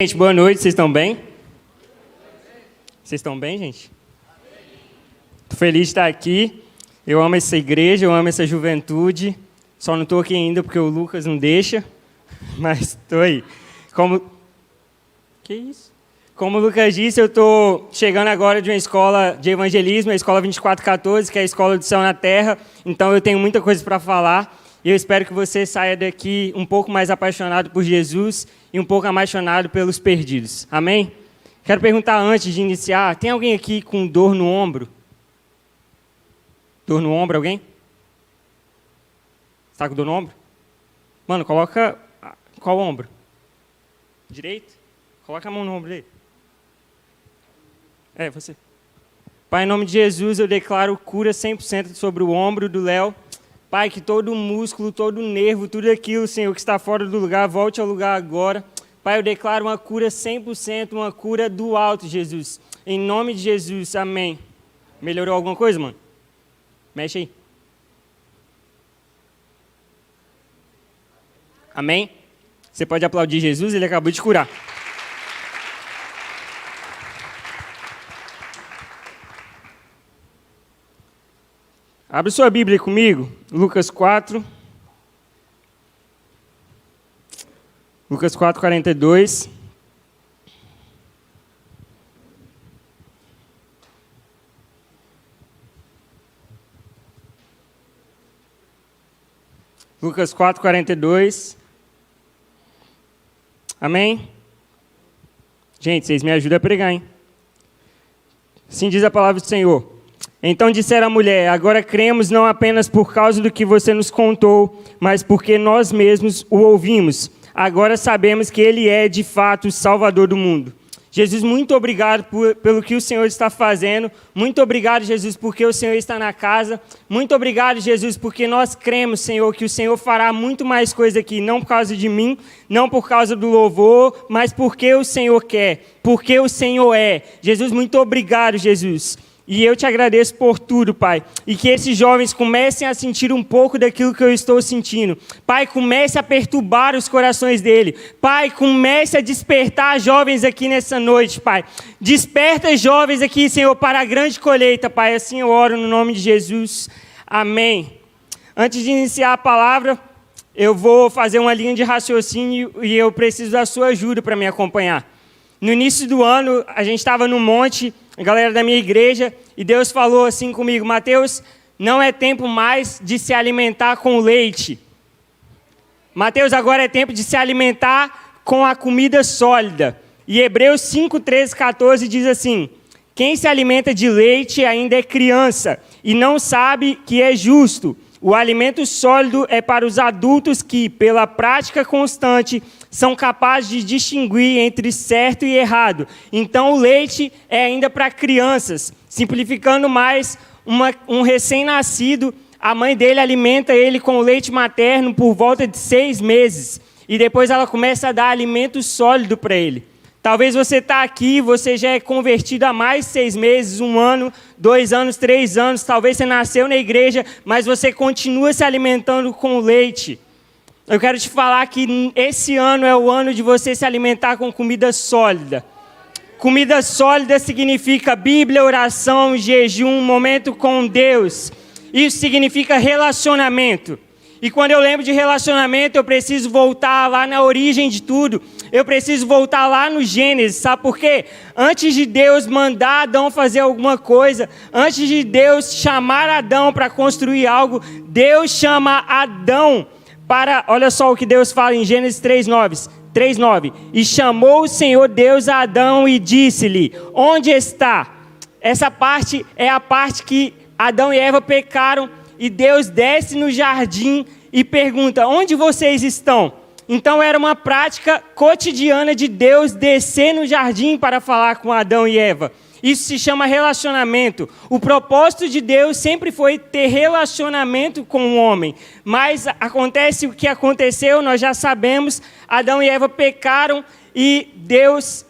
Gente, boa noite, vocês estão bem? Vocês estão bem, gente? Tô feliz de estar aqui. Eu amo essa igreja, eu amo essa juventude. Só não estou aqui ainda porque o Lucas não deixa, mas estou aí. Que isso? Como o Lucas disse, eu estou chegando agora de uma escola de evangelismo, a Escola 2414, que é a Escola do Céu na Terra. Então eu tenho muita coisa para falar. E eu espero que você saia daqui um pouco mais apaixonado por Jesus e um pouco apaixonado pelos perdidos. Amém? Quero perguntar antes de iniciar, tem alguém aqui com dor no ombro? Dor no ombro, alguém? Está com dor no ombro? Mano, coloca... Qual ombro? Direito? Coloca a mão no ombro dele. É, você. Pai, em nome de Jesus, eu declaro cura 100% sobre o ombro do Léo. Pai, que todo músculo, todo nervo, tudo aquilo, Senhor, que está fora do lugar, volte ao lugar agora. Pai, eu declaro uma cura 100%, uma cura do alto, Jesus. Em nome de Jesus, amém. Melhorou alguma coisa, mano? Mexe aí. Amém? Você pode aplaudir Jesus, ele acabou de curar. Abre sua Bíblia comigo, Lucas 4. Lucas 4, 42. Lucas 4, 42. Amém? Gente, vocês me ajudam a pregar, hein? Assim diz a palavra do Senhor. Então disseram a mulher, agora cremos não apenas por causa do que você nos contou, mas porque nós mesmos o ouvimos. Agora sabemos que Ele é, de fato, o Salvador do mundo. Jesus, muito obrigado pelo que o Senhor está fazendo. Muito obrigado, Jesus, porque o Senhor está na casa. Muito obrigado, Jesus, porque nós cremos, Senhor, que o Senhor fará muito mais coisa aqui, não por causa de mim, não por causa do louvor, mas porque o Senhor quer, porque o Senhor é. Jesus, muito obrigado, Jesus. E eu te agradeço por tudo, Pai. E que esses jovens comecem a sentir um pouco daquilo que eu estou sentindo. Pai, comece a perturbar os corações dele. Pai, comece a despertar jovens aqui nessa noite, Pai. Desperta jovens aqui, Senhor, para a grande colheita, Pai. Assim eu oro no nome de Jesus. Amém. Antes de iniciar a palavra, eu vou fazer uma linha de raciocínio e eu preciso da sua ajuda para me acompanhar. No início do ano, a gente estava no monte, a galera da minha igreja, e Deus falou assim comigo, Mateus, não é tempo mais de se alimentar com leite. Mateus, agora é tempo de se alimentar com a comida sólida. E Hebreus 5, 13, 14 diz assim, quem se alimenta de leite ainda é criança e não sabe que é justo. O alimento sólido é para os adultos que, pela prática constante, são capazes de distinguir entre certo e errado. Então, o leite é ainda para crianças. Simplificando mais, um recém-nascido, a mãe dele alimenta ele com leite materno por volta de 6 meses. E depois ela começa a dar alimento sólido para ele. Talvez você está aqui, você já é convertido há mais de 6 meses, 1 ano, 2 anos, 3 anos. Talvez você nasceu na igreja, mas você continua se alimentando com leite. Eu quero te falar que esse ano é o ano de você se alimentar com comida sólida. Comida sólida significa Bíblia, oração, jejum, momento com Deus. Isso significa relacionamento. E quando eu lembro de relacionamento, eu preciso voltar lá na origem de tudo. Eu preciso voltar lá no Gênesis, sabe por quê? Antes de Deus mandar Adão fazer alguma coisa, antes de Deus chamar Adão para construir algo, Deus chama Adão para, olha só o que Deus fala em Gênesis 3:9. E chamou o Senhor Deus a Adão e disse-lhe, onde está? Essa parte é a parte que Adão e Eva pecaram e Deus desce no jardim e pergunta, onde vocês estão? Então era uma prática cotidiana de Deus descer no jardim para falar com Adão e Eva. Isso se chama relacionamento. O propósito de Deus sempre foi ter relacionamento com o homem. Mas acontece o que aconteceu, nós já sabemos. Adão e Eva pecaram e Deus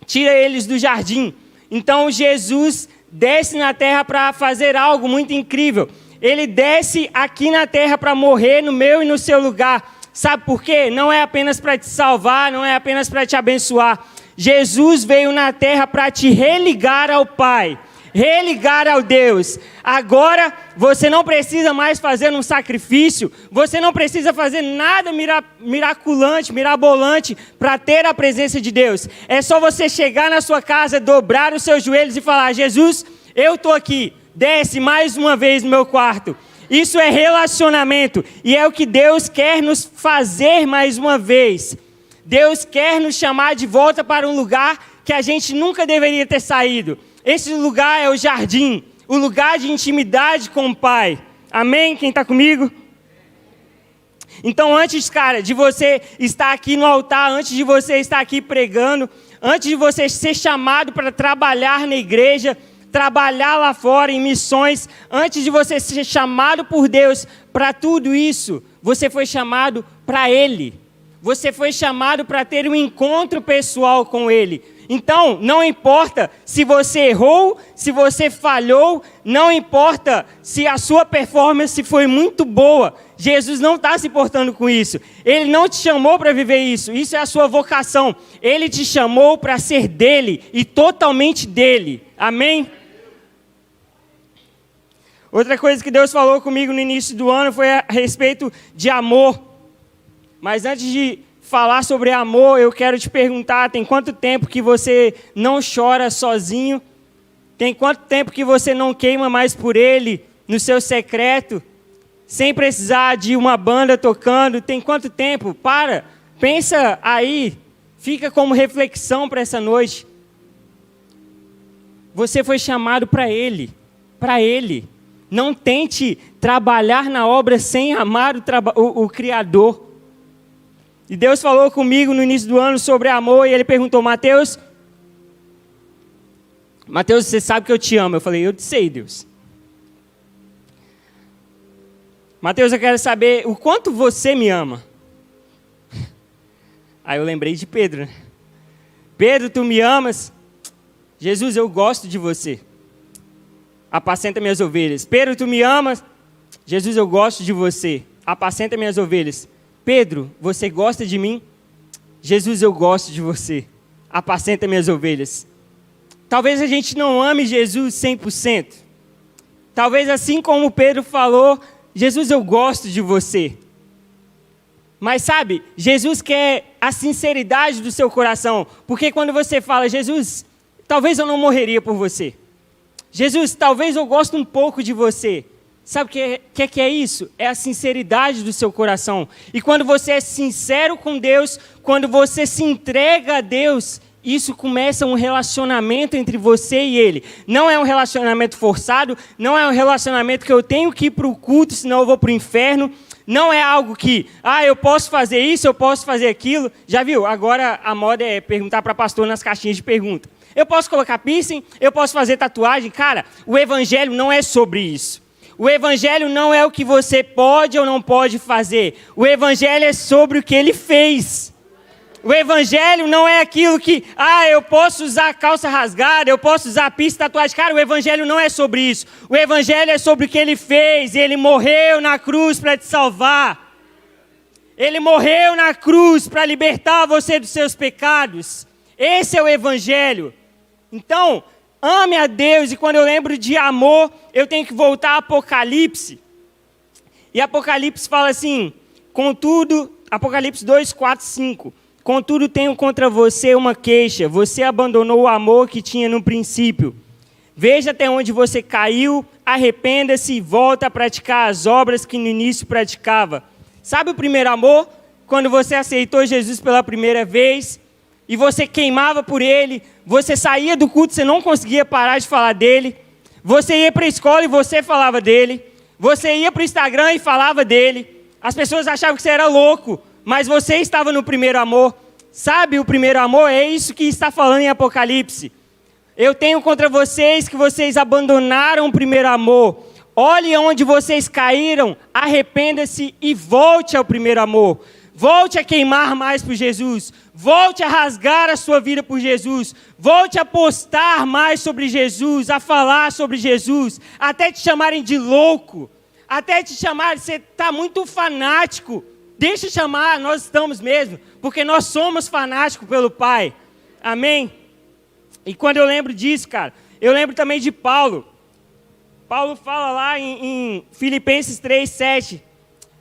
tira eles do jardim. Então Jesus desce na terra para fazer algo muito incrível. Ele desce aqui na terra para morrer no meu e no seu lugar. Sabe por quê? Não é apenas para te salvar, não é apenas para te abençoar. Jesus veio na terra para te religar ao Pai, religar ao Deus. Agora você não precisa mais fazer um sacrifício, você não precisa fazer nada miraculante, mirabolante para ter a presença de Deus. É só você chegar na sua casa, dobrar os seus joelhos e falar: Jesus, eu estou aqui, desce mais uma vez no meu quarto. Isso é relacionamento e é o que Deus quer nos fazer mais uma vez. Deus quer nos chamar de volta para um lugar que a gente nunca deveria ter saído. Esse lugar é o jardim, o lugar de intimidade com o Pai. Amém? Quem está comigo? Então antes, cara, de você estar aqui no altar, antes de você estar aqui pregando, antes de você ser chamado para trabalhar na igreja, trabalhar lá fora em missões, antes de você ser chamado por Deus para tudo isso, você foi chamado para Ele. Você foi chamado para ter um encontro pessoal com Ele. Então, não importa se você errou, se você falhou, não importa se a sua performance foi muito boa. Jesus não está se importando com isso. Ele não te chamou para viver isso. Isso é a sua vocação. Ele te chamou para ser dele e totalmente dele. Amém? Outra coisa que Deus falou comigo no início do ano foi a respeito de amor. Mas antes de falar sobre amor, eu quero te perguntar: tem quanto tempo que você não chora sozinho? Tem quanto tempo que você não queima mais por Ele, no seu secreto, sem precisar de uma banda tocando? Tem quanto tempo? Pensa aí, fica como reflexão para essa noite. Você foi chamado para Ele, para Ele. Não tente trabalhar na obra sem amar o Criador. E Deus falou comigo no início do ano sobre amor, e Ele perguntou: Mateus, você sabe que eu te amo? Eu falei: eu te sei, Deus. Mateus, eu quero saber o quanto você me ama. Aí eu lembrei de Pedro, né? Pedro, tu me amas? Jesus, eu gosto de você. Apacenta minhas ovelhas. Pedro, tu me amas? Jesus, eu gosto de você. Apacenta minhas ovelhas. Pedro, você gosta de mim? Jesus, eu gosto de você. Apacenta minhas ovelhas. Talvez a gente não ame Jesus 100%. Talvez assim como Pedro falou: Jesus, eu gosto de você. Mas sabe, Jesus quer a sinceridade do seu coração. Porque quando você fala: Jesus, talvez eu não morreria por você. Jesus, talvez eu goste um pouco de você. Sabe o que é isso? É a sinceridade do seu coração. E quando você é sincero com Deus, quando você se entrega a Deus, isso começa um relacionamento entre você e Ele. Não é um relacionamento forçado, não é um relacionamento que eu tenho que ir para o culto, senão eu vou para o inferno. Não é algo que, eu posso fazer isso, eu posso fazer aquilo. Já viu? Agora a moda é perguntar para pastor nas caixinhas de pergunta. Eu posso colocar piercing? Eu posso fazer tatuagem? Cara, o evangelho não é sobre isso. O evangelho não é o que você pode ou não pode fazer. O evangelho é sobre o que Ele fez. O evangelho não é aquilo que, eu posso usar calça rasgada, eu posso usar piercing, tatuagem. Cara, o evangelho não é sobre isso. O evangelho é sobre o que Ele fez. Ele morreu na cruz para te salvar. Ele morreu na cruz para libertar você dos seus pecados. Esse é o evangelho. Então, ame a Deus, e quando eu lembro de amor, eu tenho que voltar a Apocalipse. E Apocalipse fala assim: contudo, Apocalipse 2, 4, 5. Contudo, tenho contra você uma queixa. Você abandonou o amor que tinha no princípio. Veja até onde você caiu, arrependa-se e volta a praticar as obras que no início praticava. Sabe o primeiro amor? Quando você aceitou Jesus pela primeira vez, e você queimava por Ele, você saía do culto, você não conseguia parar de falar dele, você ia para a escola e você falava dele, você ia para o Instagram e falava dele, as pessoas achavam que você era louco, mas você estava no primeiro amor. Sabe, o primeiro amor é isso que está falando em Apocalipse. Eu tenho contra vocês que vocês abandonaram o primeiro amor. Olhe onde vocês caíram, arrependa-se e volte ao primeiro amor. Volte a queimar mais por Jesus. Volte a rasgar a sua vida por Jesus. Volte a postar mais sobre Jesus, a falar sobre Jesus, até te chamarem de louco, até te chamarem, você está muito fanático deixa chamar, nós estamos mesmo, porque nós somos fanáticos pelo Pai. Amém? E quando eu lembro disso, cara, eu lembro também de Paulo. Paulo fala lá em Filipenses 3:7.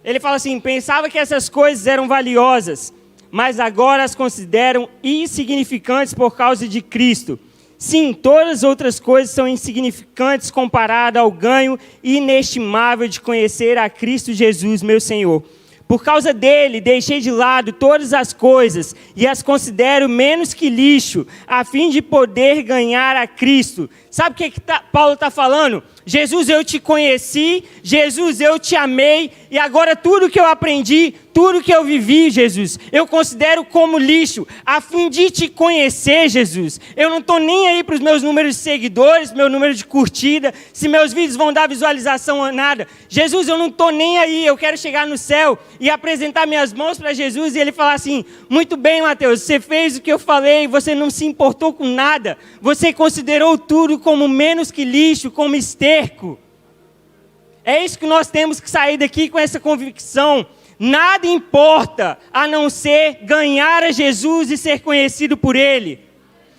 Ele fala assim: pensava que essas coisas eram valiosas, mas agora as consideram insignificantes por causa de Cristo. Sim, todas as outras coisas são insignificantes comparadas ao ganho inestimável de conhecer a Cristo Jesus, meu Senhor. Por causa dele, deixei de lado todas as coisas e as considero menos que lixo, a fim de poder ganhar a Cristo. Sabe o que Paulo está falando? Jesus, eu te conheci, Jesus, eu te amei, e agora tudo que eu aprendi, tudo que eu vivi, Jesus, eu considero como lixo, a fim de te conhecer, Jesus. Eu não estou nem aí para os meus números de seguidores, meu número de curtida, se meus vídeos vão dar visualização ou nada. Jesus, eu não estou nem aí, eu quero chegar no céu e apresentar minhas mãos para Jesus e ele falar assim: muito bem, Mateus, você fez o que eu falei, você não se importou com nada, você considerou tudo como menos que lixo, como esterco. É isso que nós temos que sair daqui com essa convicção. Nada importa a não ser ganhar a Jesus e ser conhecido por Ele.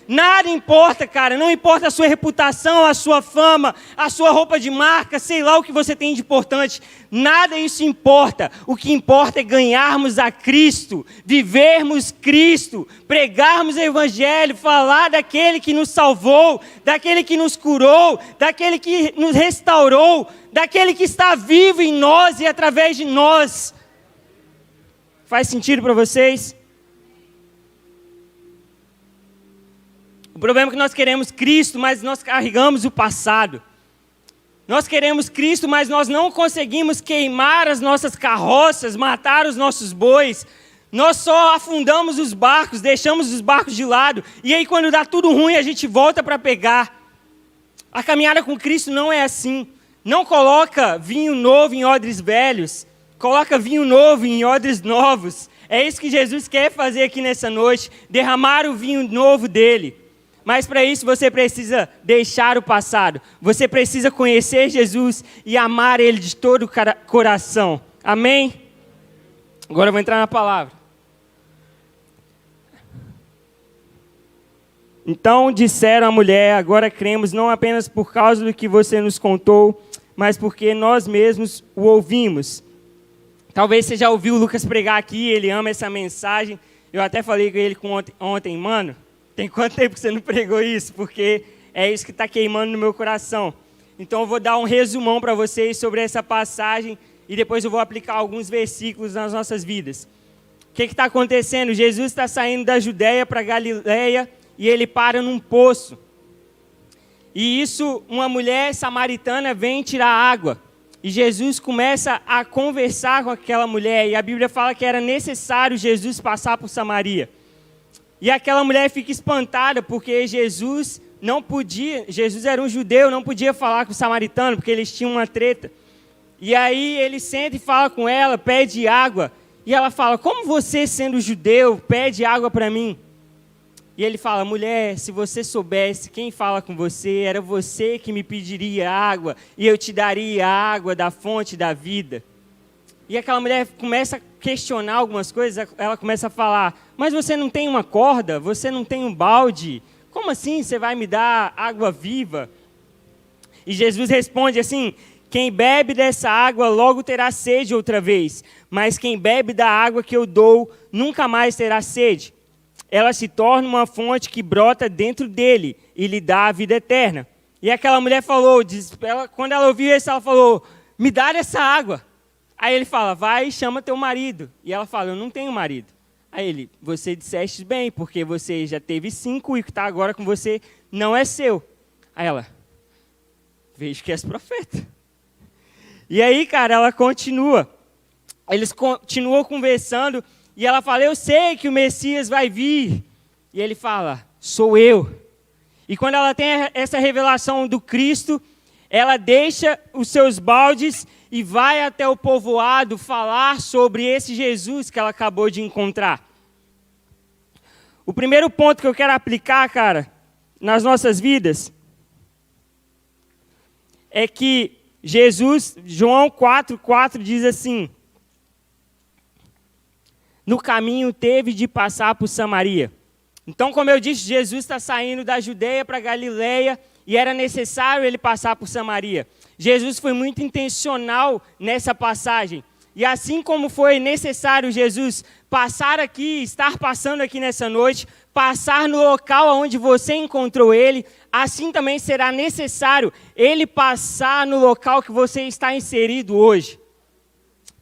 Nada importa, cara, não importa a sua reputação, a sua fama, a sua roupa de marca, sei lá o que você tem de importante. Nada isso importa. O que importa é ganharmos a Cristo, vivermos Cristo, pregarmos o Evangelho, falar daquele que nos salvou, daquele que nos curou, daquele que nos restaurou, daquele que está vivo em nós e através de nós. Faz sentido para vocês? O problema é que nós queremos Cristo, mas nós carregamos o passado. Nós queremos Cristo, mas nós não conseguimos queimar as nossas carroças, matar os nossos bois. Nós só afundamos os barcos, deixamos os barcos de lado. E aí quando dá tudo ruim, a gente volta para pegar. A caminhada com Cristo não é assim. Não coloca vinho novo em odres velhos. Coloca vinho novo em odres novos. É isso que Jesus quer fazer aqui nessa noite. Derramar o vinho novo dele. Mas para isso você precisa deixar o passado. Você precisa conhecer Jesus e amar Ele de todo o coração. Amém? Agora eu vou entrar na palavra. Então disseram à mulher: agora cremos não apenas por causa do que você nos contou, mas porque nós mesmos o ouvimos. Talvez você já ouviu o Lucas pregar aqui, ele ama essa mensagem. Eu até falei com ele ontem, mano, tem quanto tempo que você não pregou isso? Porque é isso que está queimando no meu coração. Então eu vou dar um resumão para vocês sobre essa passagem e depois eu vou aplicar alguns versículos nas nossas vidas. O que está acontecendo? Jesus está saindo da Judéia para Galileia e ele para num poço. E isso, uma mulher samaritana vem tirar água. E Jesus começa a conversar com aquela mulher. E a Bíblia fala que era necessário Jesus passar por Samaria. E aquela mulher fica espantada porque Jesus não podia, Jesus era um judeu, não podia falar com o samaritano, porque eles tinham uma treta. E aí ele senta e fala com ela, pede água. E ela fala: como você, sendo judeu, pede água para mim? E ele fala: mulher, se você soubesse quem fala com você, era você que me pediria água, e eu te daria a água da fonte da vida. E aquela mulher começa a questionar algumas coisas, ela começa a falar: mas você não tem uma corda? Você não tem um balde? Como assim você vai me dar água viva? E Jesus responde assim: quem bebe dessa água logo terá sede outra vez, mas quem bebe da água que eu dou nunca mais terá sede. Ela se torna uma fonte que brota dentro dele e lhe dá a vida eterna. E aquela mulher falou, quando ela ouviu isso, ela falou: me dá essa água. Aí ele fala: vai e chama teu marido. E ela fala: eu não tenho marido. Aí ele: você disseste bem, porque você já teve 5 e o que está agora com você não é seu. Aí ela: vejo que és profeta. E aí, cara, ela continua. Eles continuam conversando. E ela fala: eu sei que o Messias vai vir. E ele fala: sou eu. E quando ela tem essa revelação do Cristo, ela deixa os seus baldes e vai até o povoado falar sobre esse Jesus que ela acabou de encontrar. O primeiro ponto que eu quero aplicar, cara, nas nossas vidas, é que Jesus, João 4:4 diz assim: no caminho teve de passar por Samaria. Então, como eu disse, Jesus está saindo da Judeia para Galileia e era necessário ele passar por Samaria. Jesus foi muito intencional nessa passagem. E assim como foi necessário Jesus passar aqui, estar passando aqui nessa noite, passar no local onde você encontrou ele, assim também será necessário ele passar no local que você está inserido hoje.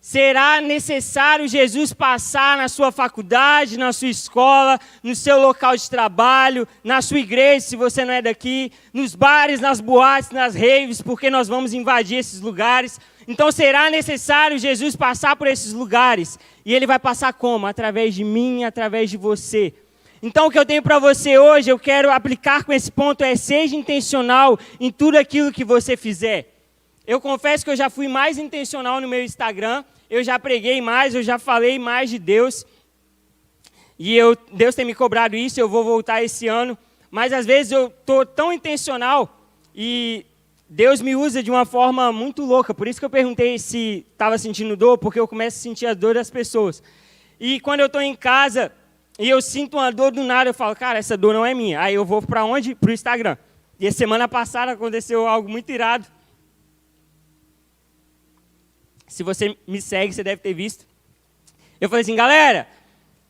Será necessário Jesus passar na sua faculdade, na sua escola, no seu local de trabalho, na sua igreja, se você não é daqui, nos bares, nas boates, nas raves, porque nós vamos invadir esses lugares. Então será necessário Jesus passar por esses lugares. E ele vai passar como? Através de mim, através de você. Então o que eu tenho para você hoje, eu quero aplicar com esse ponto é: seja intencional em tudo aquilo que você fizer. Eu confesso que eu já fui mais intencional no meu Instagram, eu já preguei mais, eu já falei mais de Deus. E Deus tem me cobrado isso, eu vou voltar esse ano. Mas às vezes eu estou tão intencional e Deus me usa de uma forma muito louca. Por isso que eu perguntei se estava sentindo dor, porque eu começo a sentir a dor das pessoas. E quando eu estou em casa e eu sinto uma dor do nada, eu falo, cara, essa dor não é minha. Aí eu vou para onde? Para o Instagram. E a semana passada aconteceu algo muito irado. Se você me segue, você deve ter visto. Eu falei assim, galera,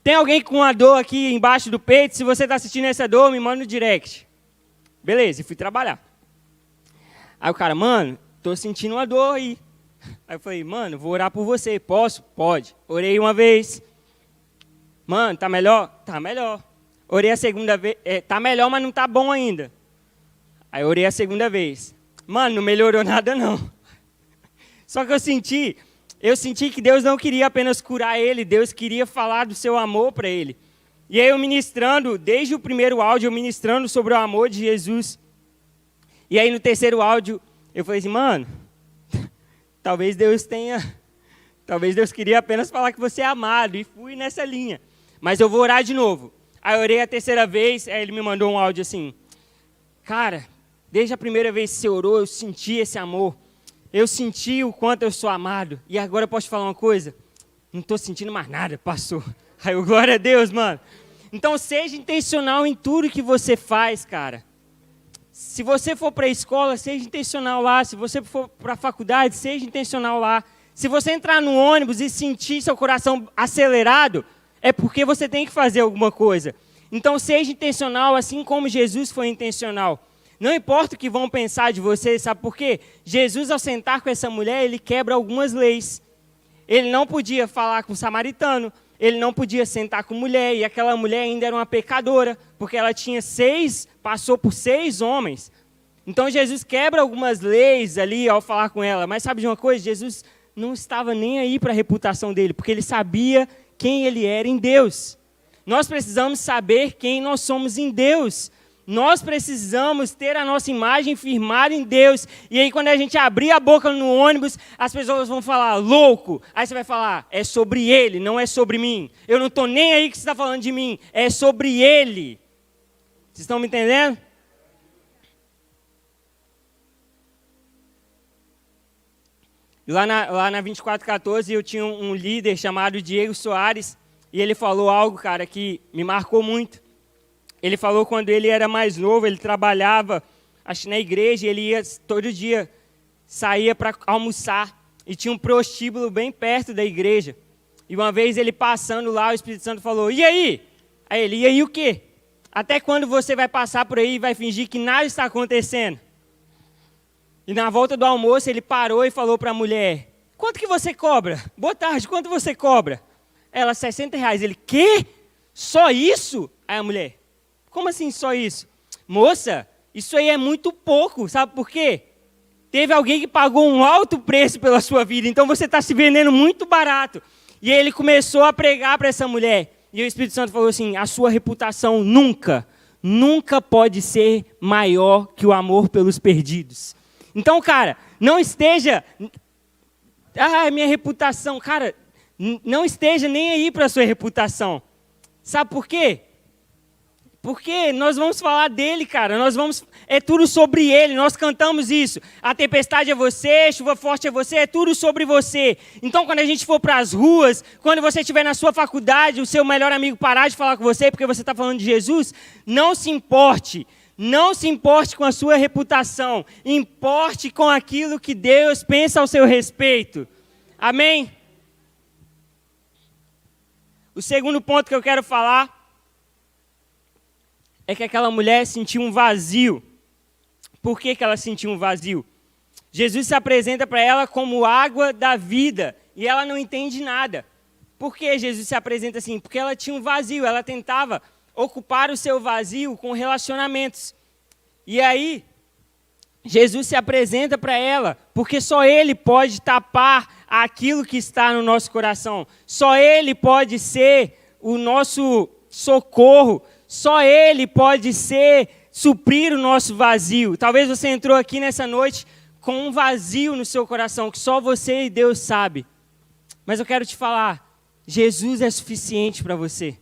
tem alguém com uma dor aqui embaixo do peito? Se você está assistindo essa dor, me manda no direct. Beleza, e fui trabalhar. Aí o cara, mano, tô sentindo uma dor aí. Aí eu falei, mano, vou orar por você. Posso? Pode. Orei uma vez. Mano, tá melhor? Tá melhor. Orei a segunda vez. Tá melhor, mas não tá bom ainda. Aí orei a segunda vez. Mano, não melhorou nada não. Só que eu senti que Deus não queria apenas curar ele, Deus queria falar do seu amor para ele. E aí eu ministrando, desde o primeiro áudio, eu ministrando sobre o amor de Jesus. E aí no terceiro áudio, eu falei assim, mano, talvez Deus queria apenas falar que você é amado, e fui nessa linha. Mas eu vou orar de novo. Aí eu orei a terceira vez, aí ele me mandou um áudio assim, cara, desde a primeira vez que você orou, eu senti esse amor. Eu senti o quanto eu sou amado. E agora eu posso te falar uma coisa? Não estou sentindo mais nada, passou. Aí eu, glória a Deus, mano. Então seja intencional em tudo que você faz, cara. Se você for para a escola, seja intencional lá. Se você for para a faculdade, seja intencional lá. Se você entrar no ônibus e sentir seu coração acelerado, é porque você tem que fazer alguma coisa. Então seja intencional assim como Jesus foi intencional. Não importa o que vão pensar de você, sabe por quê? Jesus, ao sentar com essa mulher, ele quebra algumas leis. Ele não podia falar com o samaritano, ele não podia sentar com mulher, e aquela mulher ainda era uma pecadora, porque ela passou por 6 homens. Então Jesus quebra algumas leis ali ao falar com ela, mas sabe de uma coisa? Jesus não estava nem aí para a reputação dele, porque ele sabia quem ele era em Deus. Nós precisamos saber quem nós somos em Deus. Nós precisamos ter a nossa imagem firmada em Deus. E aí quando a gente abrir a boca no ônibus, as pessoas vão falar, louco. Aí você vai falar, é sobre ele, não é sobre mim. Eu não estou nem aí que você está falando de mim, é sobre ele. Vocês estão me entendendo? Lá na 2414 eu tinha um líder chamado Diego Soares. E ele falou algo, cara, que me marcou muito. Ele falou quando ele era mais novo, ele trabalhava, acho que na igreja, ele ia todo dia, saía para almoçar, e tinha um prostíbulo bem perto da igreja. E uma vez ele passando lá, o Espírito Santo falou, e aí? Aí ele, e aí o quê? Até quando você vai passar por aí e vai fingir que nada está acontecendo? E na volta do almoço, ele parou e falou para a mulher, quanto que você cobra? Boa tarde, quanto você cobra? Ela, R$60. Ele, quê? Só isso? Aí a mulher, como assim só isso? Moça, isso aí é muito pouco, sabe por quê? Teve alguém que pagou um alto preço pela sua vida, então você está se vendendo muito barato. E aí ele começou a pregar para essa mulher. E o Espírito Santo falou assim, a sua reputação nunca pode ser maior que o amor pelos perdidos. Então, cara, não esteja... minha reputação, cara, não esteja nem aí para a sua reputação. Sabe por quê? Porque nós vamos falar dele, cara. É tudo sobre ele. Nós cantamos isso. A tempestade é você, chuva forte é você, é tudo sobre você. Então, quando a gente for para as ruas, quando você estiver na sua faculdade, o seu melhor amigo parar de falar com você porque você está falando de Jesus, não se importe. Não se importe com a sua reputação. Importe com aquilo que Deus pensa ao seu respeito. Amém? O segundo ponto que eu quero falar é que aquela mulher sentiu um vazio. Por que ela sentiu um vazio? Jesus se apresenta para ela como água da vida e ela não entende nada. Por que Jesus se apresenta assim? Porque ela tinha um vazio, ela tentava ocupar o seu vazio com relacionamentos. E aí, Jesus se apresenta para ela, porque só Ele pode tapar aquilo que está no nosso coração. Só Ele pode ser o nosso socorro. Só Ele pode suprir o nosso vazio. Talvez você entrou aqui nessa noite com um vazio no seu coração, que só você e Deus sabe. Mas eu quero te falar, Jesus é suficiente para você.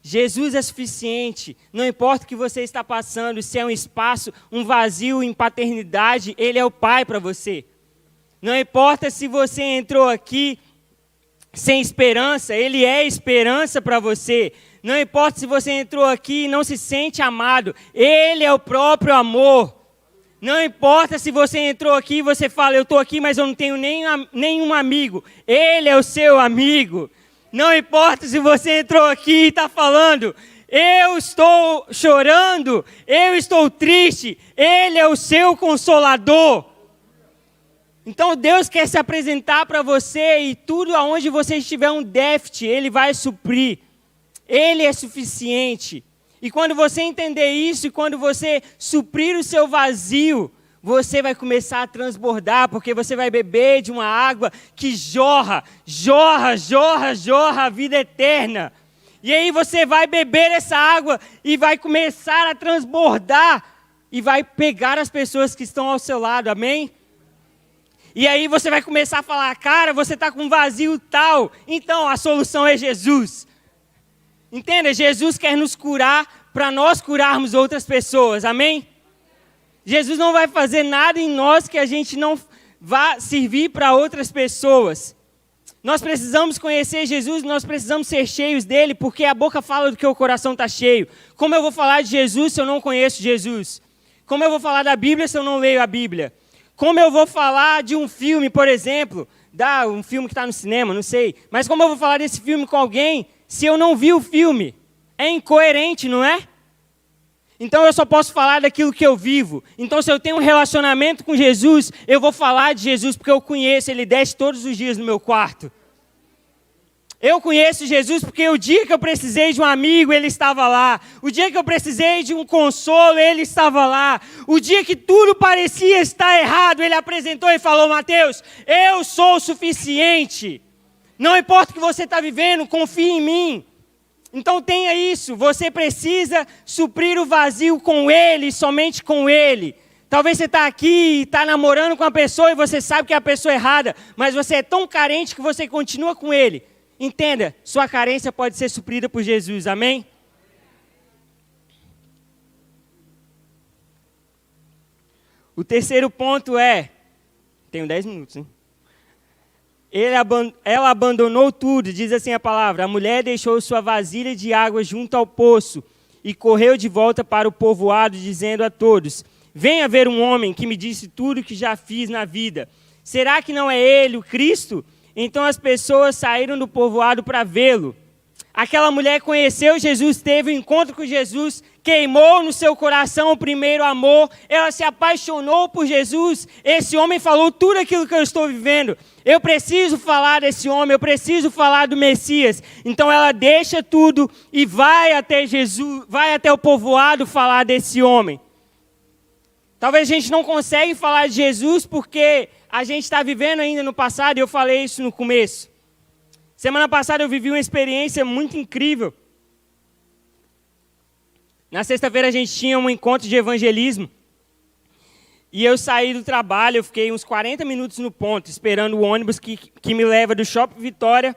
Jesus é suficiente. Não importa o que você está passando, se é um espaço, um vazio em paternidade, Ele é o Pai para você. Não importa se você entrou aqui sem esperança, Ele é esperança para você. Não importa se você entrou aqui e não se sente amado, Ele é o próprio amor. Não importa se você entrou aqui e você fala, eu estou aqui, mas eu não tenho nenhum amigo. Ele é o seu amigo. Não importa se você entrou aqui e está falando, eu estou chorando, eu estou triste, Ele é o seu consolador. Então Deus quer se apresentar para você e tudo aonde você estiver um déficit, Ele vai suprir. Ele é suficiente. E quando você entender isso, e quando você suprir o seu vazio, você vai começar a transbordar, porque você vai beber de uma água que jorra a vida eterna. E aí você vai beber essa água e vai começar a transbordar e vai pegar as pessoas que estão ao seu lado, amém? E aí você vai começar a falar, cara, você está com um vazio tal, então a solução é Jesus. Entenda, Jesus quer nos curar para nós curarmos outras pessoas, amém? Jesus não vai fazer nada em nós que a gente não vá servir para outras pessoas. Nós precisamos conhecer Jesus, nós precisamos ser cheios dele, porque a boca fala do que o coração está cheio. Como eu vou falar de Jesus se eu não conheço Jesus? Como eu vou falar da Bíblia se eu não leio a Bíblia? Como eu vou falar de um filme, por exemplo, um filme que está no cinema, não sei, mas como eu vou falar desse filme com alguém se eu não vi o filme? É incoerente, não é? Então eu só posso falar daquilo que eu vivo. Então se eu tenho um relacionamento com Jesus, eu vou falar de Jesus porque eu conheço, Ele desce todos os dias no meu quarto. Eu conheço Jesus porque o dia que eu precisei de um amigo, Ele estava lá. O dia que eu precisei de um consolo, Ele estava lá. O dia que tudo parecia estar errado, Ele apresentou e falou, Mateus, eu sou o suficiente. Não importa o que você está vivendo, confie em mim. Então tenha isso, você precisa suprir o vazio com Ele, somente com Ele. Talvez você está aqui e está namorando com uma pessoa e você sabe que é a pessoa errada, mas você é tão carente que você continua com Ele. Entenda, sua carência pode ser suprida por Jesus, amém? O terceiro ponto tenho 10 minutos, hein? Ela abandonou tudo, diz assim a palavra. A mulher deixou sua vasilha de água junto ao poço e correu de volta para o povoado, dizendo a todos, venha ver um homem que me disse tudo que já fiz na vida. Será que não é ele, o Cristo? Então as pessoas saíram do povoado para vê-lo. Aquela mulher conheceu Jesus, teve um encontro com Jesus, queimou no seu coração o primeiro amor, ela se apaixonou por Jesus. Esse homem falou tudo aquilo que eu estou vivendo. Eu preciso falar desse homem, eu preciso falar do Messias. Então ela deixa tudo e vai até Jesus, vai até o povoado falar desse homem. Talvez a gente não consiga falar de Jesus porque a gente está vivendo ainda no passado, e eu falei isso no começo. Semana passada eu vivi uma experiência muito incrível. Na sexta-feira a gente tinha um encontro de evangelismo. E eu saí do trabalho, eu fiquei uns 40 minutos no ponto, esperando o ônibus que me leva do Shopping Vitória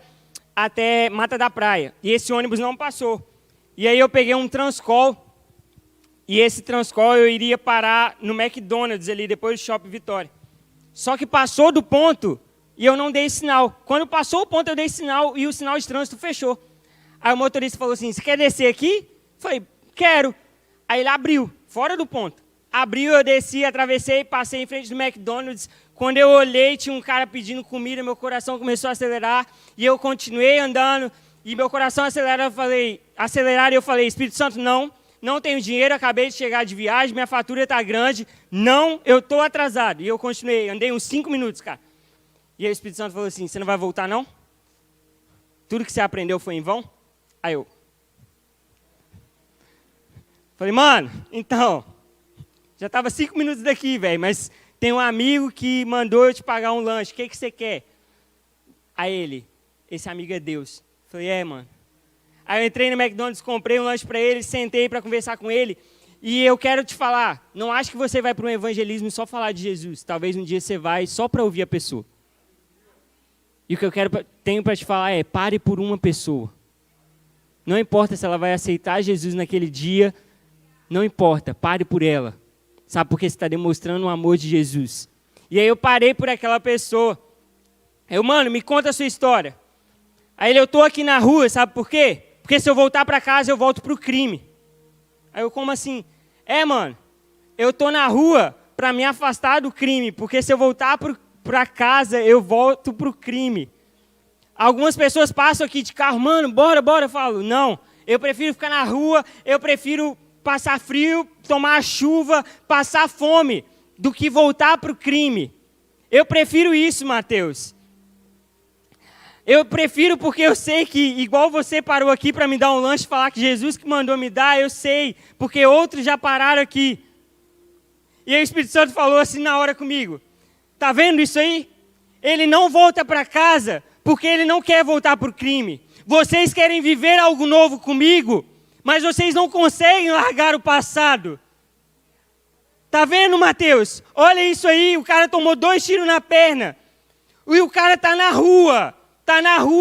até Mata da Praia. E esse ônibus não passou. E aí eu peguei um Transcol, e esse Transcol eu iria parar no McDonald's ali, depois do Shopping Vitória. Só que passou do ponto e eu não dei sinal. Quando passou o ponto eu dei sinal e o sinal de trânsito fechou. Aí o motorista falou assim, você quer descer aqui? Eu falei, quero. Aí ele abriu, fora do ponto. Abriu, eu desci, atravessei, passei em frente do McDonald's. Quando eu olhei, tinha um cara pedindo comida, meu coração começou a acelerar. E eu continuei andando, e meu coração acelerou, e eu falei, Espírito Santo, não tenho dinheiro, acabei de chegar de viagem, minha fatura está grande, não, eu estou atrasado. E eu continuei, andei uns 5 minutos, cara. E aí o Espírito Santo falou assim, você não vai voltar, não? Tudo que você aprendeu foi em vão? Aí eu falei, mano, então, já estava 5 minutos daqui, velho, mas tem um amigo que mandou eu te pagar um lanche, o que você quer? Aí ele, esse amigo é Deus. Eu falei, mano. Aí eu entrei no McDonald's, comprei um lanche para ele, sentei para conversar com ele, e eu quero te falar, não acho que você vai para um evangelismo só falar de Jesus, talvez um dia você vai só para ouvir a pessoa. E o que eu tenho para te falar é, pare por uma pessoa. Não importa se ela vai aceitar Jesus naquele dia, não importa, pare por ela. Sabe, porque você está demonstrando o amor de Jesus. E aí eu parei por aquela pessoa. Eu, mano, me conta a sua história. Aí ele, eu estou aqui na rua, sabe por quê? Porque se eu voltar para casa, eu volto para o crime. Aí eu, como assim? Mano, eu estou na rua para me afastar do crime, porque se eu voltar para casa, eu volto para o crime. Algumas pessoas passam aqui de carro, mano, bora. Eu falo, não, eu prefiro ficar na rua, eu prefiro passar frio, tomar chuva, passar fome, do que voltar para o crime. Eu prefiro isso, Mateus. Eu prefiro porque eu sei que, igual você parou aqui para me dar um lanche e falar que Jesus que mandou me dar, eu sei, porque outros já pararam aqui. E aí o Espírito Santo falou assim na hora comigo, tá vendo isso aí? Ele não volta para casa porque ele não quer voltar para o crime. Vocês querem viver algo novo comigo, mas vocês não conseguem largar o passado. Tá vendo, Mateus? Olha isso aí, o cara tomou 2 tiros na perna. E o cara tá na rua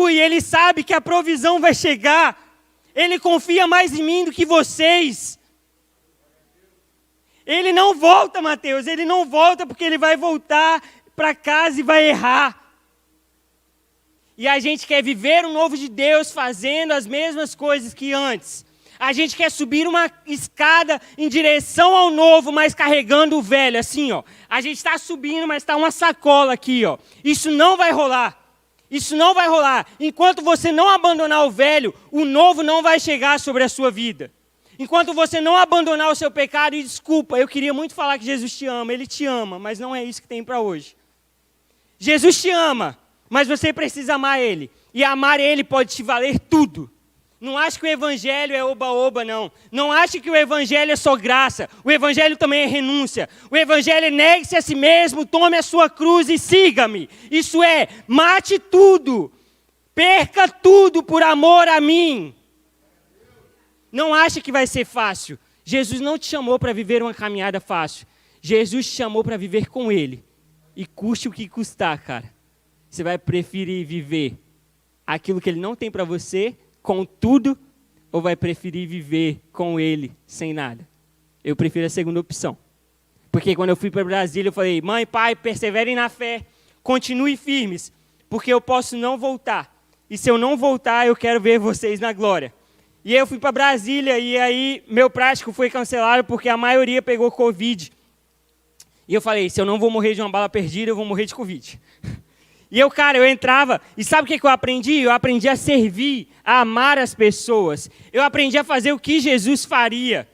e ele sabe que a provisão vai chegar. Ele confia mais em mim do que vocês. Ele não volta, Mateus, ele não volta porque ele vai voltar para casa e vai errar. E a gente quer viver o novo de Deus fazendo as mesmas coisas que antes. A gente quer subir uma escada em direção ao novo, mas carregando o velho, assim, ó. A gente está subindo, mas está uma sacola aqui, ó. Isso não vai rolar. Isso não vai rolar. Enquanto você não abandonar o velho, o novo não vai chegar sobre a sua vida. Enquanto você não abandonar o seu pecado, e desculpa, eu queria muito falar que Jesus te ama, Ele te ama, mas não é isso que tem para hoje. Jesus te ama, mas você precisa amar Ele. E amar Ele pode te valer tudo. Não ache que o Evangelho é oba-oba, não. Não ache que o Evangelho é só graça. O Evangelho também é renúncia. O Evangelho é negue-se a si mesmo, tome a sua cruz e siga-me. Isso é, mate tudo. Perca tudo por amor a mim. Não ache que vai ser fácil. Jesus não te chamou para viver uma caminhada fácil. Jesus te chamou para viver com Ele. E custe o que custar, cara. Você vai preferir viver aquilo que Ele não tem para você, com tudo, ou vai preferir viver com Ele, sem nada? Eu prefiro a segunda opção. Porque quando eu fui para Brasília, eu falei, mãe, pai, perseverem na fé, continuem firmes, porque eu posso não voltar. E se eu não voltar, eu quero ver vocês na glória. E aí eu fui para Brasília, e aí meu prático foi cancelado, porque a maioria pegou Covid. E eu falei, se eu não vou morrer de uma bala perdida, eu vou morrer de Covid. E eu entrava, e sabe o que eu aprendi? Eu aprendi a servir, a amar as pessoas. Eu aprendi a fazer o que Jesus faria.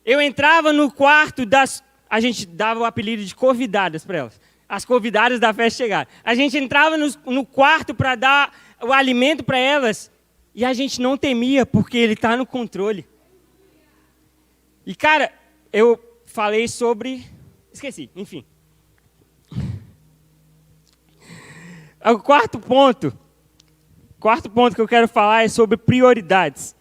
Eu entrava no quarto a gente dava o apelido de convidadas para elas. As convidadas da festa chegaram. A gente entrava no quarto para dar o alimento para elas, e a gente não temia, porque Ele está no controle. E, cara, eu falei sobre... Esqueci, enfim. O quarto ponto que eu quero falar é sobre prioridades.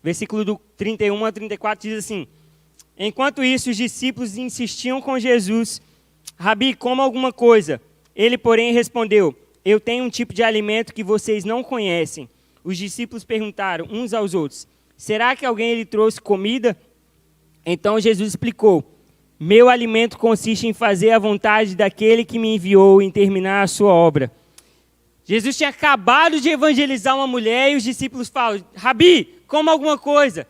Versículo do 31 a 34 diz assim: enquanto isso, os discípulos insistiam com Jesus, Rabi, coma alguma coisa. Ele, porém, respondeu, eu tenho um tipo de alimento que vocês não conhecem. Os discípulos perguntaram uns aos outros, será que alguém lhe trouxe comida? Então Jesus explicou, meu alimento consiste em fazer a vontade daquele que me enviou, em terminar a sua obra. Jesus tinha acabado de evangelizar uma mulher e os discípulos falam, Rabi, coma alguma coisa.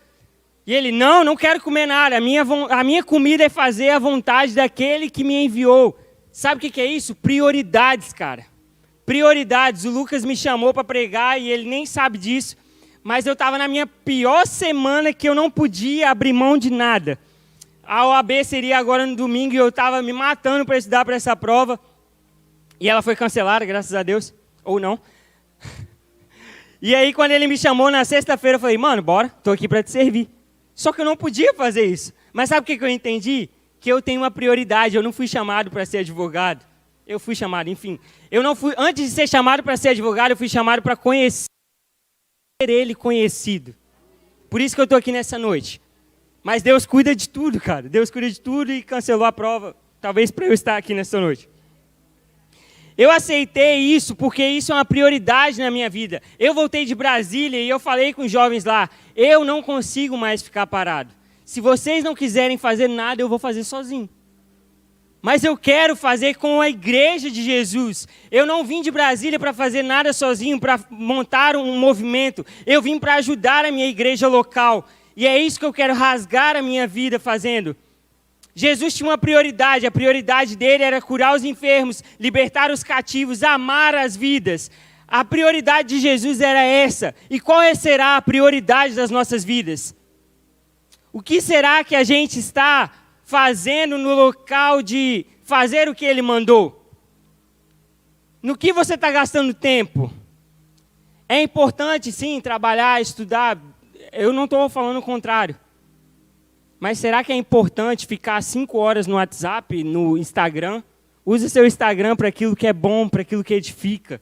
E ele, não quero comer nada, a minha comida é fazer a vontade daquele que me enviou. Sabe o que é isso? Prioridades, cara. Prioridades. O Lucas me chamou para pregar e ele nem sabe disso, mas eu estava na minha pior semana que eu não podia abrir mão de nada. A OAB seria agora no domingo e eu estava me matando para estudar para essa prova. E ela foi cancelada, graças a Deus. Ou não. E aí, quando ele me chamou na sexta-feira, eu falei, mano, bora, estou aqui para te servir. Só que eu não podia fazer isso. Mas sabe o que eu entendi? Que eu tenho uma prioridade. Eu não fui chamado para ser advogado. Eu fui chamado, enfim. Eu não fui, antes de ser chamado para ser advogado, eu fui chamado para conhecer ele conhecido. Por isso que eu estou aqui nessa noite. Mas Deus cuida de tudo, cara. Deus cuida de tudo e cancelou a prova. Talvez para eu estar aqui nessa noite. Eu aceitei isso porque isso é uma prioridade na minha vida. Eu voltei de Brasília e eu falei com os jovens lá, eu não consigo mais ficar parado. Se vocês não quiserem fazer nada, eu vou fazer sozinho. Mas eu quero fazer com a igreja de Jesus. Eu não vim de Brasília para fazer nada sozinho, para montar um movimento. Eu vim para ajudar a minha igreja local. E é isso que eu quero rasgar a minha vida fazendo. Jesus tinha uma prioridade, a prioridade dele era curar os enfermos, libertar os cativos, amar as vidas. A prioridade de Jesus era essa. E qual será a prioridade das nossas vidas? O que será que a gente está fazendo no local de fazer o que ele mandou? No que você está gastando tempo? É importante, sim, trabalhar, estudar. Eu não estou falando o contrário. Mas será que é importante ficar 5 horas no WhatsApp, no Instagram? Use seu Instagram para aquilo que é bom, para aquilo que edifica.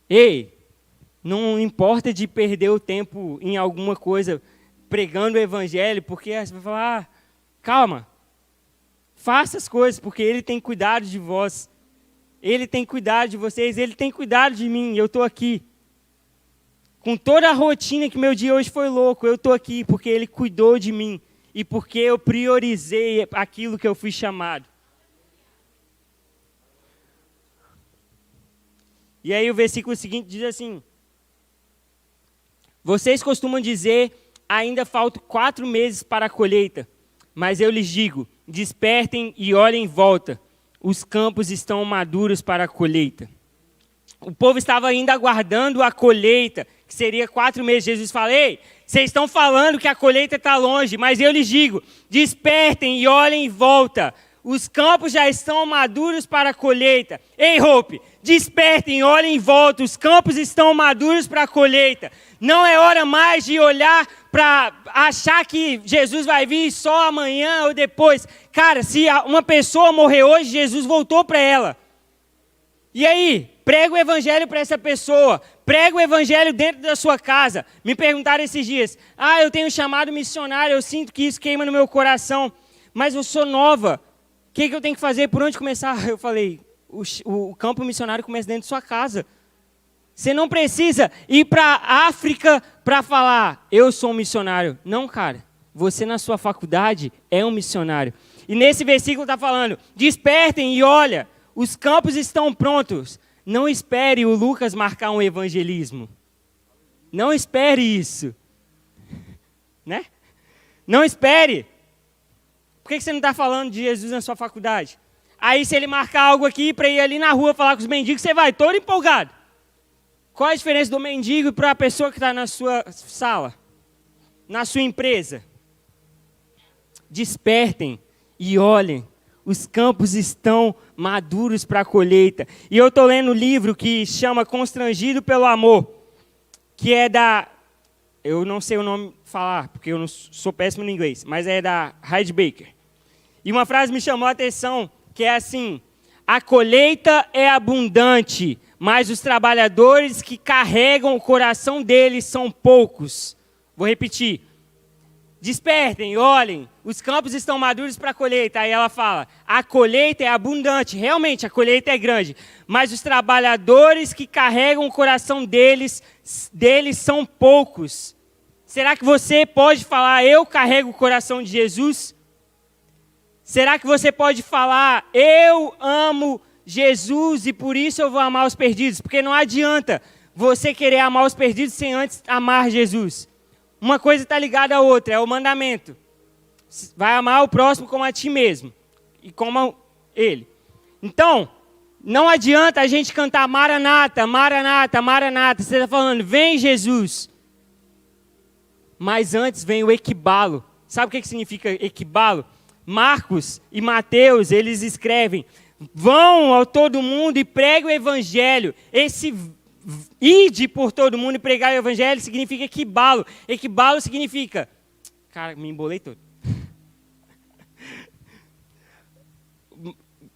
Ei, não importa de perder o tempo em alguma coisa, pregando o evangelho, porque você vai falar, calma, faça as coisas, porque Ele tem cuidado de vós. Ele tem cuidado de vocês, Ele tem cuidado de mim, eu estou aqui. Com toda a rotina que meu dia hoje foi louco, eu estou aqui porque Ele cuidou de mim e porque eu priorizei aquilo que eu fui chamado. E aí o versículo seguinte diz assim, vocês costumam dizer, ainda faltam 4 meses para a colheita, mas eu lhes digo, despertem e olhem em volta, os campos estão maduros para a colheita. O povo estava ainda aguardando a colheita, que seria 4 meses. Jesus fala, ei, vocês estão falando que a colheita está longe, mas eu lhes digo, despertem e olhem em volta. Os campos já estão maduros para a colheita. Ei, Hope, despertem e olhem em volta. Os campos estão maduros para a colheita. Não é hora mais de olhar para achar que Jesus vai vir só amanhã ou depois. Cara, se uma pessoa morrer hoje, Jesus voltou para ela. E aí? Prega o evangelho para essa pessoa. Prega o evangelho dentro da sua casa. Me perguntaram esses dias. Eu tenho chamado missionário. Eu sinto que isso queima no meu coração. Mas eu sou nova. O que eu tenho que fazer? Por onde começar? Eu falei, o campo missionário começa dentro da sua casa. Você não precisa ir para a África para falar, eu sou um missionário. Não, cara. Você na sua faculdade é um missionário. E nesse versículo está falando, despertem e olha, os campos estão prontos. Não espere o Lucas marcar um evangelismo. Não espere isso. Né? Não espere. Por que você não está falando de Jesus na sua faculdade? Aí se ele marcar algo aqui para ir ali na rua falar com os mendigos, você vai todo empolgado. Qual a diferença do mendigo para a pessoa que está na sua sala? Na sua empresa? Despertem e olhem. Os campos estão maduros para a colheita. E eu estou lendo um livro que chama Constrangido pelo Amor, que é da... Eu não sei o nome falar, porque eu não sou péssimo no inglês, mas é da Heidi Baker. E uma frase me chamou a atenção, que é assim, a colheita é abundante, mas os trabalhadores que carregam o coração deles são poucos. Vou repetir. despertem, olhem, os campos estão maduros para a colheita. Aí ela fala, a colheita é abundante, realmente a colheita é grande, mas os trabalhadores que carregam o coração deles são poucos. Será que você pode falar, eu carrego o coração de Jesus? Será que você pode falar, eu amo Jesus e por isso eu vou amar os perdidos? Porque não adianta você querer amar os perdidos sem antes amar Jesus. Uma coisa está ligada à outra, é o mandamento. Vai amar o próximo como a ti mesmo e como ele. Então, não adianta a gente cantar Maranata, Maranata, Maranata. Você está falando, vem Jesus. Mas antes vem o equibalo. Sabe o que significa equibalo? Marcos e Mateus, eles escrevem, vão ao todo mundo e preguem o evangelho. Esse ide por todo mundo e pregar o evangelho significa equibalo. Equibalo significa... Cara, me embolei todo.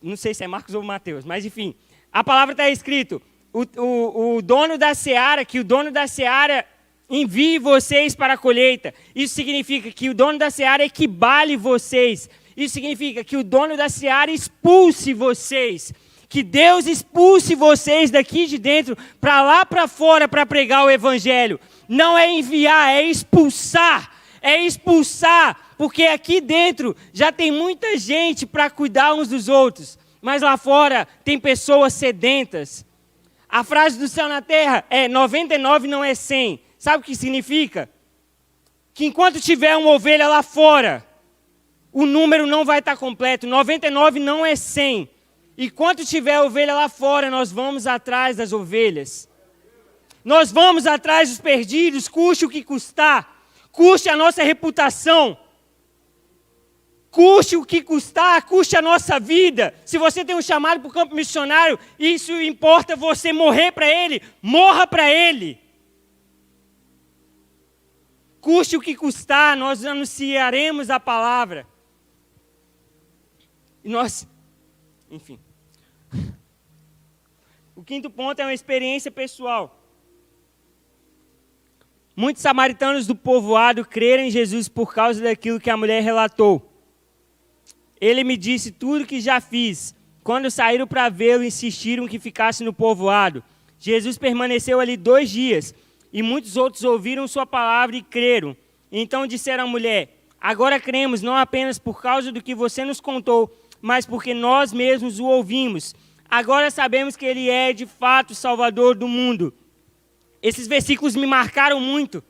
Não sei se é Marcos ou Mateus, mas enfim. A palavra está escrito, o dono da seara, que o dono da seara envie vocês para a colheita. Isso significa que o dono da seara equibale vocês. Isso significa que o dono da seara expulse vocês. Que Deus expulse vocês daqui de dentro para lá para fora para pregar o evangelho. Não é enviar, é expulsar. É expulsar, porque aqui dentro já tem muita gente para cuidar uns dos outros. Mas lá fora tem pessoas sedentas. A frase do céu na terra é 99 não é 100. Sabe o que significa? Que enquanto tiver uma ovelha lá fora, o número não vai estar completo. 99 não é 100. E quando tiver ovelha lá fora, nós vamos atrás das ovelhas. Nós vamos atrás dos perdidos, custe o que custar. Custe a nossa reputação. Custe o que custar, custe a nossa vida. Se você tem um chamado para o campo missionário, isso importa você morrer para ele. Morra para ele. Custe o que custar, nós anunciaremos a palavra. E nós, enfim. O quinto ponto é uma experiência pessoal. Muitos samaritanos do povoado creram em Jesus por causa daquilo que a mulher relatou. Ele me disse tudo o que já fiz. Quando saíram para vê-lo, insistiram que ficasse no povoado. Jesus permaneceu ali 2 dias. E muitos outros ouviram sua palavra e creram. Então disseram à mulher, agora cremos não apenas por causa do que você nos contou, mas porque nós mesmos o ouvimos. Agora sabemos que ele é de fato o Salvador do mundo. Esses versículos me marcaram muito,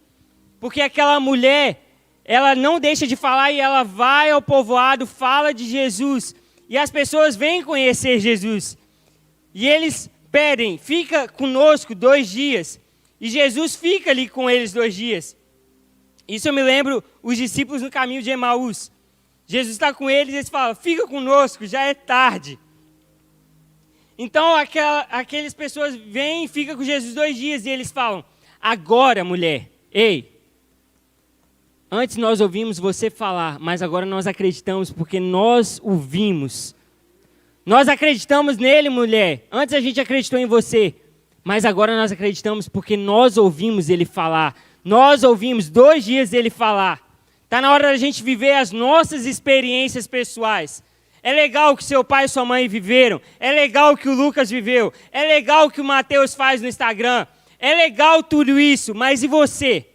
porque aquela mulher, ela não deixa de falar e ela vai ao povoado, fala de Jesus. E as pessoas vêm conhecer Jesus. E eles pedem, fica conosco 2 dias. E Jesus fica ali com eles 2 dias. Isso eu me lembro, os discípulos no caminho de Emaús. Jesus está com eles e eles falam, fica conosco, já é tarde. Então aquelas pessoas vêm e ficam com Jesus 2 dias e eles falam, agora mulher, ei, antes nós ouvimos você falar, mas agora nós acreditamos porque nós o vimos. Nós acreditamos nele, mulher. Antes a gente acreditou em você, mas agora nós acreditamos porque nós ouvimos ele falar. Nós ouvimos 2 dias ele falar. Está na hora da gente viver as nossas experiências pessoais. É legal o que seu pai e sua mãe viveram. É legal o que o Lucas viveu. É legal o que o Mateus faz no Instagram. É legal tudo isso, mas e você?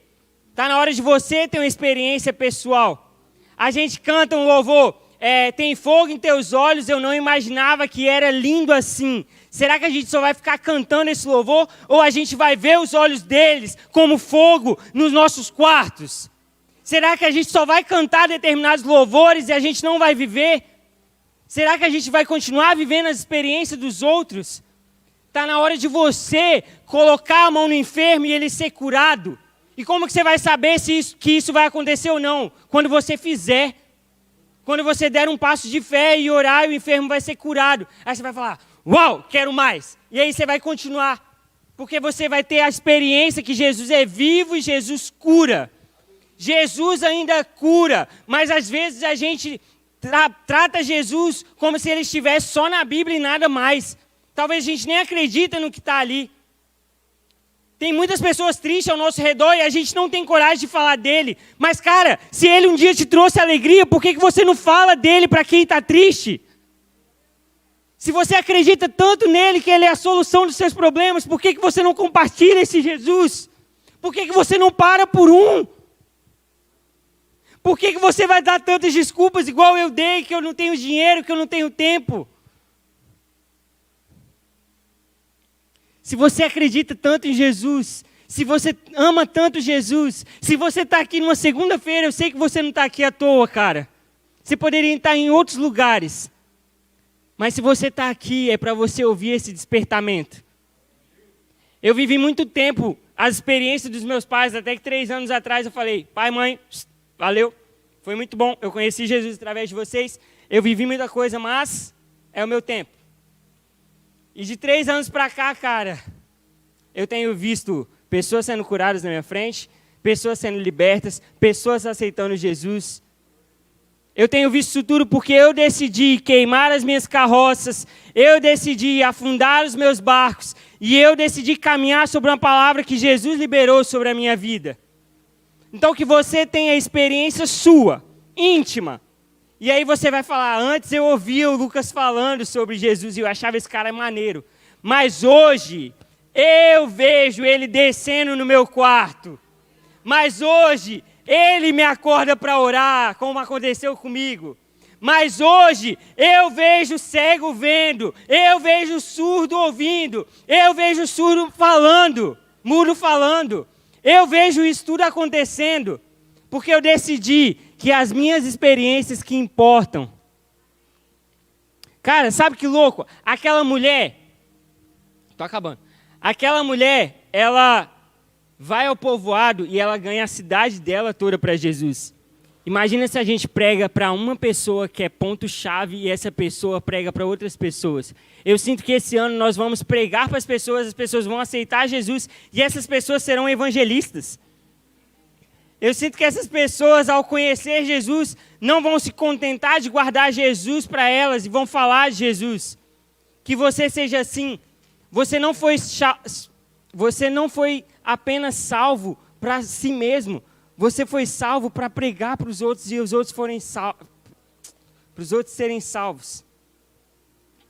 Está na hora de você ter uma experiência pessoal. A gente canta um louvor, tem fogo em teus olhos, eu não imaginava que era lindo assim. Será que a gente só vai ficar cantando esse louvor? Ou a gente vai ver os olhos deles como fogo nos nossos quartos? Será que a gente só vai cantar determinados louvores e a gente não vai viver? Será que a gente vai continuar vivendo as experiências dos outros? Está na hora de você colocar a mão no enfermo e ele ser curado. E como que você vai saber que isso vai acontecer ou não? Quando você fizer. Quando você der um passo de fé e orar, o enfermo vai ser curado. Aí você vai falar, uau, quero mais. E aí você vai continuar. Porque você vai ter a experiência que Jesus é vivo e Jesus cura. Jesus ainda cura, mas às vezes a gente trata Jesus como se ele estivesse só na Bíblia e nada mais. Talvez a gente nem acredita no que está ali. Tem muitas pessoas tristes ao nosso redor e a gente não tem coragem de falar dele. Mas, cara, se ele um dia te trouxe alegria, por que você não fala dele para quem está triste? Se você acredita tanto nele, que ele é a solução dos seus problemas, por que você não compartilha esse Jesus? Por que você não para por um? Por que você vai dar tantas desculpas igual eu dei, que eu não tenho dinheiro, que eu não tenho tempo? Se você acredita tanto em Jesus, se você ama tanto Jesus, se você está aqui numa segunda-feira, eu sei que você não está aqui à toa, cara. Você poderia estar em outros lugares. Mas se você está aqui, é para você ouvir esse despertamento. Eu vivi muito tempo as experiências dos meus pais, até que 3 anos atrás eu falei, pai, mãe, valeu, foi muito bom, eu conheci Jesus através de vocês, eu vivi muita coisa, mas é o meu tempo. E de 3 anos para cá, cara, eu tenho visto pessoas sendo curadas na minha frente, pessoas sendo libertas, pessoas aceitando Jesus. Eu tenho visto isso tudo porque eu decidi queimar as minhas carroças, eu decidi afundar os meus barcos e eu decidi caminhar sobre uma palavra que Jesus liberou sobre a minha vida. Então que você tenha experiência sua, íntima. E aí você vai falar, antes eu ouvia o Lucas falando sobre Jesus e eu achava esse cara maneiro. Mas hoje eu vejo ele descendo no meu quarto. Mas hoje ele me acorda para orar, como aconteceu comigo. Mas hoje eu vejo cego vendo, eu vejo surdo ouvindo, eu vejo surdo falando, mudo falando. Eu vejo isso tudo acontecendo, porque eu decidi que as minhas experiências que importam. Cara, sabe que louco? Aquela mulher, tô acabando. Aquela mulher, ela vai ao povoado e ela ganha a cidade dela toda para Jesus. Imagina se a gente prega para uma pessoa que é ponto-chave e essa pessoa prega para outras pessoas. Eu sinto que esse ano nós vamos pregar para as pessoas vão aceitar Jesus e essas pessoas serão evangelistas. Eu sinto que essas pessoas, ao conhecer Jesus, não vão se contentar de guardar Jesus para elas e vão falar de Jesus. Que você seja assim. Você não foi apenas salvo para si mesmo. Você foi salvo para pregar para os outros e os outros serem salvos.